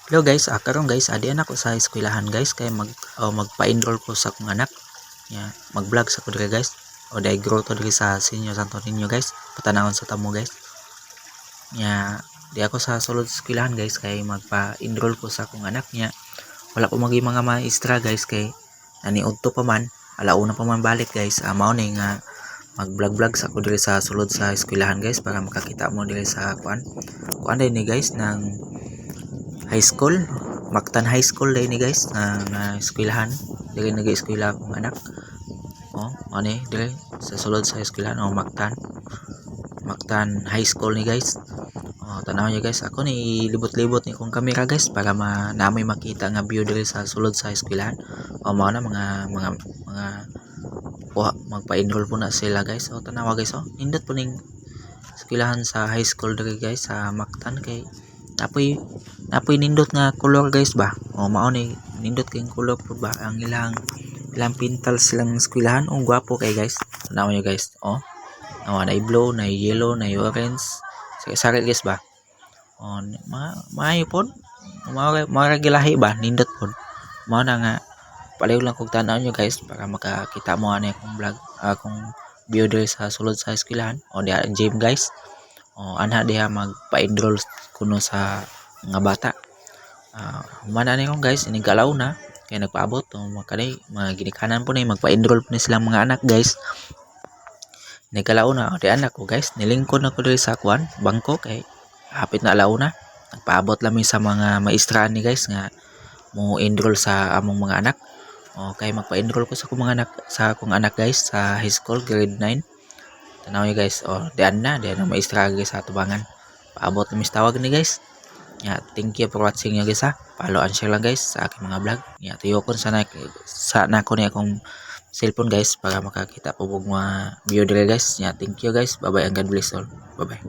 Hello guys, karon guys, adian ako sa eskwelahan guys kay magpa-enroll ko sa akong anak. Mag-vlog sa ko diri guys. O dai grow to diri sa Senior Santo Niño guys. Patanawon sa tamo guys. Di ako sa sulod sa eskwelahan guys kay magpa-enroll ko sa akong anak niya. Wala pa magi mga maestra guys kay naniudto pa man, alauna pa man balik guys. Mao ni nga mag-vlog sa ko diri sa sulod sa eskwelahan guys para makakita mo diri sa kuan ni guys ng high school, Mactan High School day ni guys na eskwelahan. Diri nag-eskwela akong anak. Ano dire sa sulod sa eskwelahan Mactan High School ni guys. Tanaw niyo guys, ako ni libot-libot ni kong kamera guys para namoy makita nga view diri sa sulod sa eskwelahan. Mao na mga magpa-enroll po na sila guys. Tanawa guys, nindot po ning eskwelahan sa high school diri guys sa Mactan kay napoy nindot nga color guys ba. Mao ni nindot kay color po ba ang ilang pintal silang eskwelahan. Gwapo kay guys. Tanaw niyo guys. Na blue, na yellow, na orange. Sari guys ba. Maayo pod. Mara gilahi ba nindot pod. Mao na nga palayo lang kog tanaw niyo guys para makakita mo ani akong vlog, akong view diri sa sulod sa eskwelahan. Di gym guys. Anha diha magpa-enroll kuno sa mga bata. Humana na yun guys, inigalaw na kaya nagpaabot makali mga ginikanan po na magpa-enroll po na silang mga anak guys. Inigalaw na di anak ko guys, nilingkod na ko diri sa bangko kay hapit na alaw na. Nagpaabot lang sa mga maestra ni guys nga mo enroll sa among mga anak. Kay magpa-enroll ko sa akong anak guys sa high school grade 9. Tanaw niyo guys, diyan na maestra guys sa tubangan. Paabot na tawag ni guys. Thank you for watching nyo guys ha. Follow and share lang guys sa aking mga vlog. Tuyokon sana ko ni akong cellphone guys para makakita po mga video dere guys. Thank you guys. Bye bye and God bless all. Bye bye.